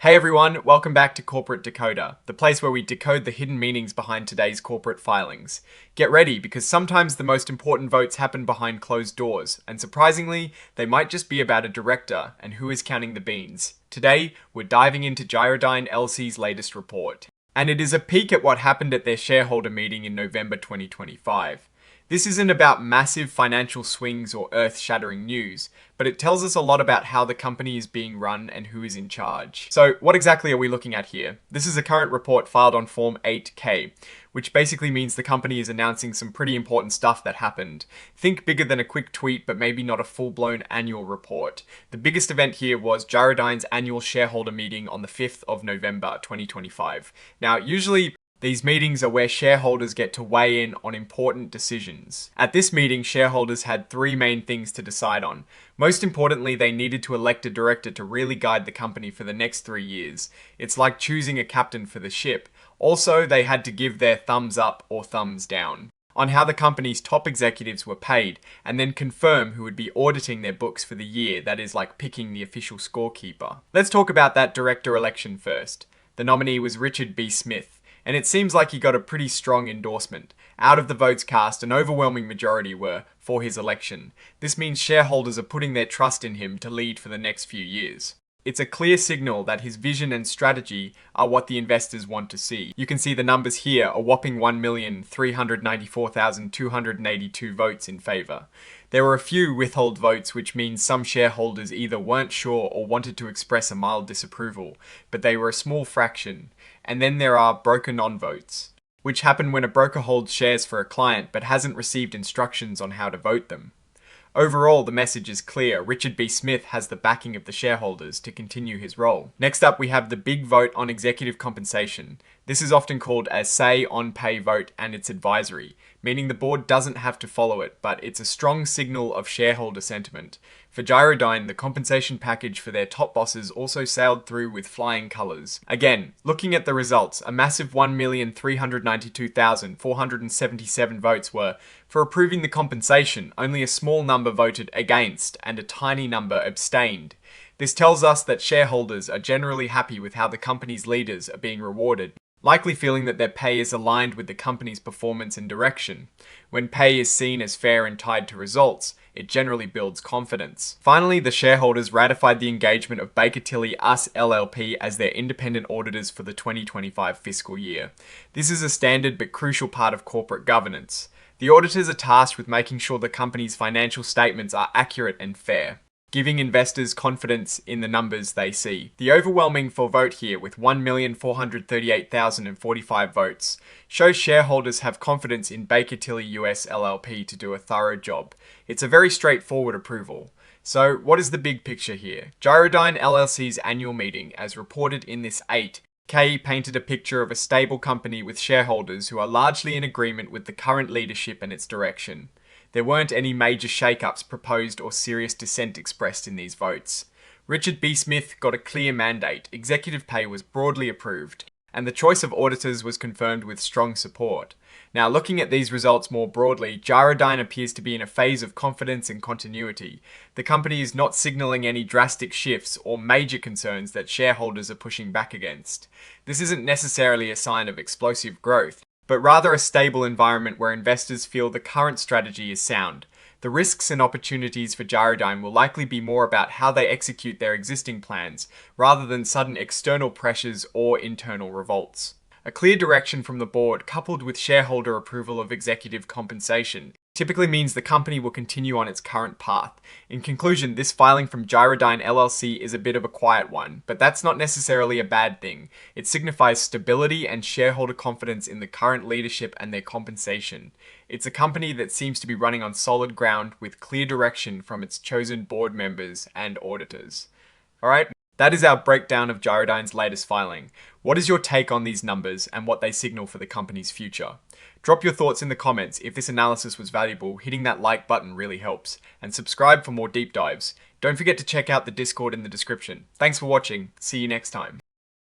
Hey everyone, welcome back to Corporate Decoder, the place where we decode the hidden meanings behind today's corporate filings. Get ready, because sometimes the most important votes happen behind closed doors, and surprisingly, they might just be about a director and who is counting the beans. Today, we're diving into Gyrodyne LLC's latest report. And it is a peek at what happened at their shareholder meeting in November 2025. This isn't about massive financial swings or earth-shattering news, but it tells us a lot about how the company is being run and who is in charge. So what exactly are we looking at here? This is a current report filed on Form 8K, which basically means the company is announcing some pretty important stuff that happened. Think bigger than a quick tweet, but maybe not a full-blown annual report. The biggest event here was Gyrodyne's annual shareholder meeting on the 5th of November 2025. Now, usually these meetings are where shareholders get to weigh in on important decisions. At this meeting, shareholders had three main things to decide on. Most importantly, they needed to elect a director to really guide the company for the next 3 years. It's like choosing a captain for the ship. Also, they had to give their thumbs up or thumbs down on how the company's top executives were paid, and then confirm who would be auditing their books for the year. That is like picking the official scorekeeper. Let's talk about that director election first. The nominee was Richard B. Smith. And it seems like he got a pretty strong endorsement. Out of the votes cast, an overwhelming majority were for his election. This means shareholders are putting their trust in him to lead for the next few years. It's a clear signal that his vision and strategy are what the investors want to see. You can see the numbers here, a whopping 1,394,282 votes in favour. There were a few withhold votes, which means some shareholders either weren't sure or wanted to express a mild disapproval, but they were a small fraction. And then there are broker non-votes, which happen when a broker holds shares for a client but hasn't received instructions on how to vote them. Overall, the message is clear. Richard B. Smith has the backing of the shareholders to continue his role. Next up, we have the big vote on executive compensation. This is often called a say-on-pay vote, and it's advisory, meaning the board doesn't have to follow it, but it's a strong signal of shareholder sentiment. For Gyrodyne, the compensation package for their top bosses also sailed through with flying colours. Again, looking at the results, a massive 1,392,477 votes were for approving the compensation. Only a small number voted against, and a tiny number abstained. This tells us that shareholders are generally happy with how the company's leaders are being rewarded, likely feeling that their pay is aligned with the company's performance and direction. When pay is seen as fair and tied to results, it generally builds confidence. Finally, the shareholders ratified the engagement of Baker Tilly US LLP as their independent auditors for the 2025 fiscal year. This is a standard but crucial part of corporate governance. The auditors are tasked with making sure the company's financial statements are accurate and fair, giving investors confidence in the numbers they see. The overwhelming for vote here, with 1,438,045 votes, shows shareholders have confidence in Baker Tilly US LLP to do a thorough job. It's a very straightforward approval. So what is the big picture here? Gyrodyne LLC's annual meeting, as reported in this 8K, painted a picture of a stable company with shareholders who are largely in agreement with the current leadership and its direction. There weren't any major shake-ups proposed or serious dissent expressed in these votes. Richard B. Smith got a clear mandate, executive pay was broadly approved, and the choice of auditors was confirmed with strong support. Now, looking at these results more broadly, Gyrodyne appears to be in a phase of confidence and continuity. The company is not signalling any drastic shifts or major concerns that shareholders are pushing back against. This isn't necessarily a sign of explosive growth, but rather a stable environment where investors feel the current strategy is sound. The risks and opportunities for Gyrodyne will likely be more about how they execute their existing plans, rather than sudden external pressures or internal revolts. A clear direction from the board, coupled with shareholder approval of executive compensation, typically means the company will continue on its current path. In conclusion, this filing from Gyrodyne LLC is a bit of a quiet one, but that's not necessarily a bad thing. It signifies stability and shareholder confidence in the current leadership and their compensation. It's a company that seems to be running on solid ground with clear direction from its chosen board members and auditors. Alright, that is our breakdown of Gyrodyne's latest filing. What is your take on these numbers and what they signal for the company's future? Drop your thoughts in the comments. If this analysis was valuable, hitting that like button really helps. And subscribe for more deep dives. Don't forget to check out the Discord in the description. Thanks for watching. See you next time.